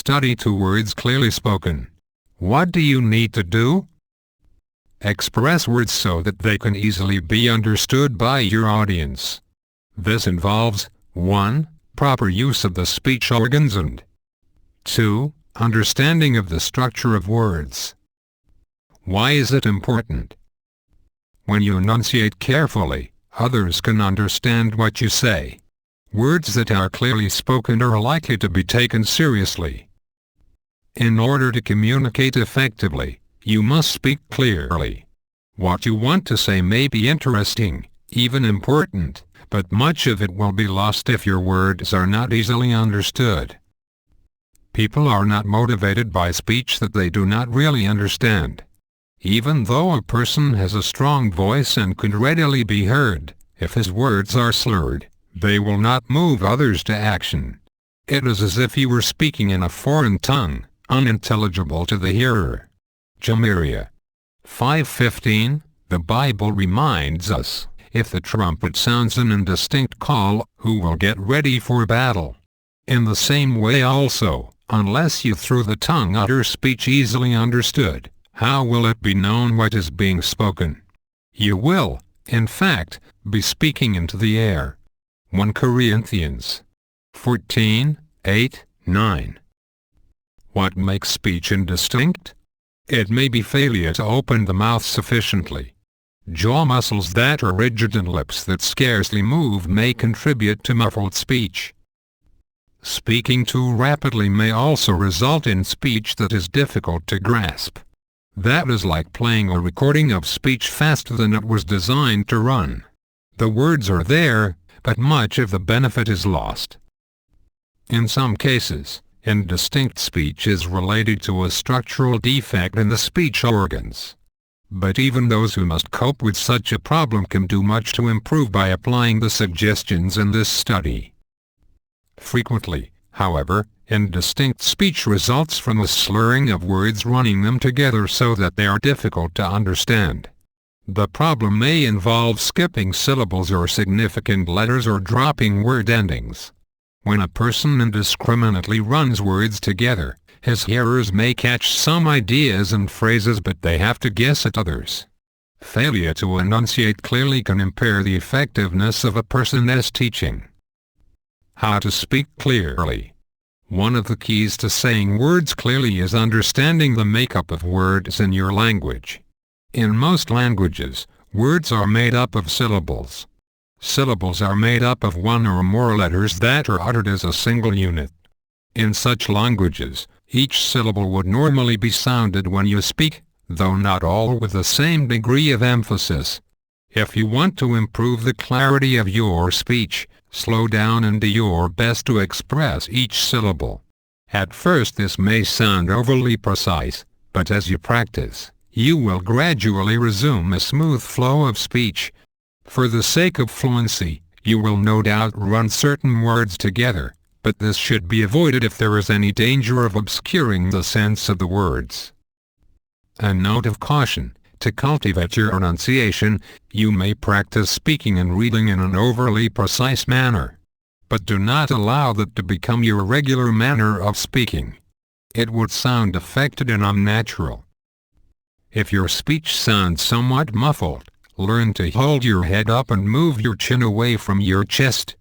study 2 words clearly spoken. What do you need to do? Express words so that they can easily be understood by your audience. This involves 1. Proper use of the speech organs and 2. Understanding of the structure of words. Why is it important? When you enunciate carefully, others can understand what you say. Words that are clearly spoken are likely to be taken seriously. In order to communicate effectively, you must speak clearly. What you want to say may be interesting, even important, but much of it will be lost if your words are not easily understood. People are not motivated by speech that they do not really understand. Even though a person has a strong voice and could readily be heard, if his words are slurred, they will not move others to action. It is as if he were speaking in a foreign tongue, unintelligible to the hearer. Jeremiah 5:15, the Bible reminds us, if the trumpet sounds an indistinct call, who will get ready for battle? In the same way also, unless you through the tongue utter speech easily understood, how will it be known what is being spoken? You will, in fact, be speaking into the air. 1 Corinthians 14:8-9. What makes speech indistinct? It may be failure to open the mouth sufficiently. Jaw muscles that are rigid and lips that scarcely move may contribute to muffled speech. Speaking too rapidly may also result in speech that is difficult to grasp. That is like playing a recording of speech faster than it was designed to run. The words are there, but much of the benefit is lost. In some cases, indistinct speech is related to a structural defect in the speech organs. But even those who must cope with such a problem can do much to improve by applying the suggestions in this study. Frequently, however, indistinct speech results from a slurring of words running them together so that they are difficult to understand. The problem may involve skipping syllables or significant letters or dropping word endings. When a person indiscriminately runs words together, his hearers may catch some ideas and phrases but they have to guess at others. Failure to enunciate clearly can impair the effectiveness of a person's teaching. How to speak clearly. One of the keys to saying words clearly is understanding the makeup of words in your language. In most languages, words are made up of syllables. Syllables are made up of 1 or more letters that are uttered as a single unit. In such languages, each syllable would normally be sounded when you speak, though not all with the same degree of emphasis. If you want to improve the clarity of your speech, slow down and do your best to express each syllable. At first this may sound overly precise, but as you practice, you will gradually resume a smooth flow of speech. For the sake of fluency, you will no doubt run certain words together, but this should be avoided if there is any danger of obscuring the sense of the words. A note of caution: to cultivate your enunciation, you may practice speaking and reading in an overly precise manner. But do not allow that to become your regular manner of speaking. It would sound affected and unnatural. If your speech sounds somewhat muffled, learn to hold your head up and move your chin away from your chest.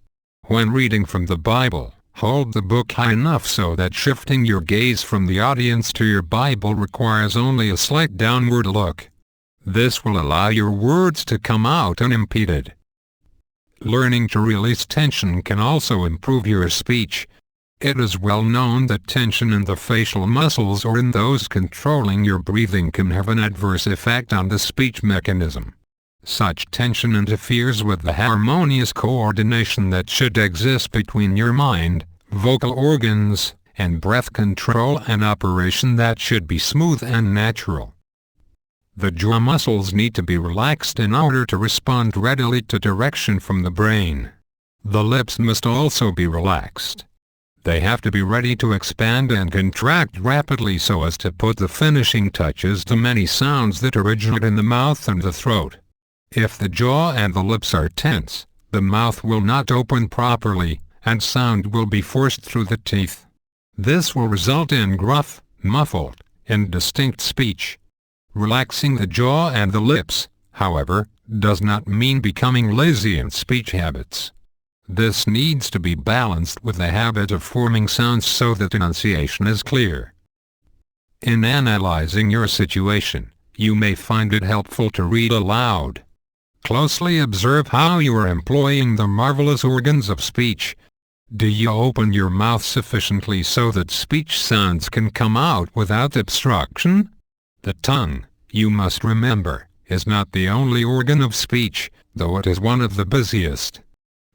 When reading from the Bible, hold the book high enough so that shifting your gaze from the audience to your Bible requires only a slight downward look. This will allow your words to come out unimpeded. Learning to release tension can also improve your speech. It is well known that tension in the facial muscles or in those controlling your breathing can have an adverse effect on the speech mechanism. Such tension interferes with the harmonious coordination that should exist between your mind, vocal organs, and breath control, an operation that should be smooth and natural. The jaw muscles need to be relaxed in order to respond readily to direction from the brain. The lips must also be relaxed. They have to be ready to expand and contract rapidly so as to put the finishing touches to many sounds that originate in the mouth and the throat. If the jaw and the lips are tense, the mouth will not open properly, and sound will be forced through the teeth. This will result in gruff, muffled, indistinct speech. Relaxing the jaw and the lips, however, does not mean becoming lazy in speech habits. This needs to be balanced with the habit of forming sounds so that enunciation is clear. In analyzing your situation, you may find it helpful to read aloud. Closely observe how you are employing the marvelous organs of speech. Do you open your mouth sufficiently so that speech sounds can come out without obstruction? The tongue, you must remember, is not the only organ of speech, though it is one of the busiest.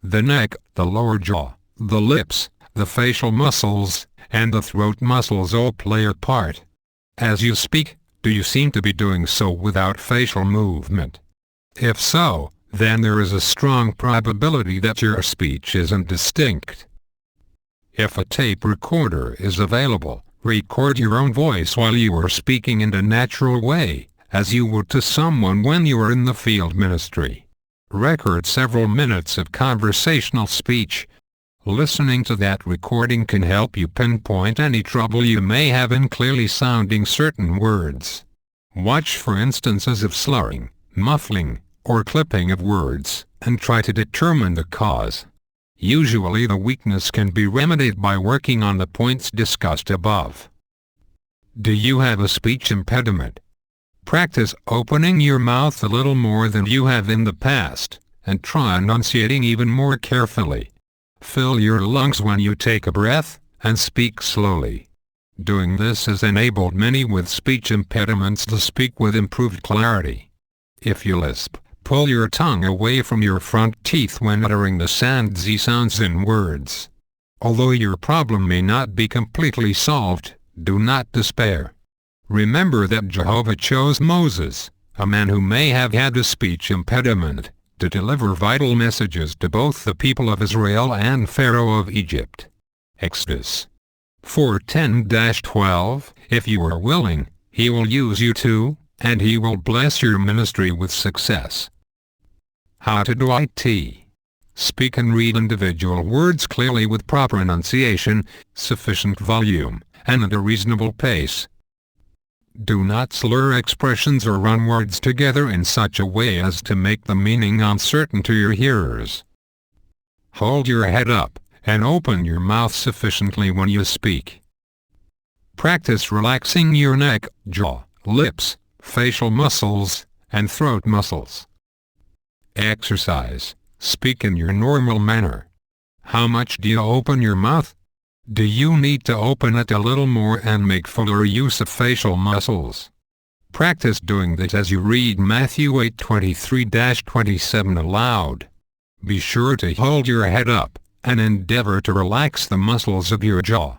The neck, the lower jaw, the lips, the facial muscles, and the throat muscles all play a part. As you speak, do you seem to be doing so without facial movement? If so, then there is a strong probability that your speech isn't distinct. If a tape recorder is available, record your own voice while you are speaking in a natural way, as you would to someone when you are in the field ministry. Record several minutes of conversational speech. Listening to that recording can help you pinpoint any trouble you may have in clearly sounding certain words. Watch for instances of slurring, muffling, or clipping of words, and try to determine the cause. Usually the weakness can be remedied by working on the points discussed above. Do you have a speech impediment? Practice opening your mouth a little more than you have in the past, and try enunciating even more carefully. Fill your lungs when you take a breath, and speak slowly. Doing this has enabled many with speech impediments to speak with improved clarity. If you lisp, pull your tongue away from your front teeth when uttering the Z sounds in words. Although your problem may not be completely solved, do not despair. Remember that Jehovah chose Moses, a man who may have had a speech impediment, to deliver vital messages to both the people of Israel and Pharaoh of Egypt. Exodus 4:10-12. If you are willing, he will use you too, and he will bless your ministry with success. How to do it. Speak and read individual words clearly with proper enunciation, sufficient volume, and at a reasonable pace. Do not slur expressions or run words together in such a way as to make the meaning uncertain to your hearers. Hold your head up, and open your mouth sufficiently when you speak. Practice relaxing your neck, jaw, lips, facial muscles, and throat muscles. Exercise. Speak in your normal manner. How much do you open your mouth? Do you need to open it a little more and make fuller use of facial muscles? Practice doing this as you read Matthew 8:23-27 aloud. Be sure to hold your head up, and endeavor to relax the muscles of your jaw,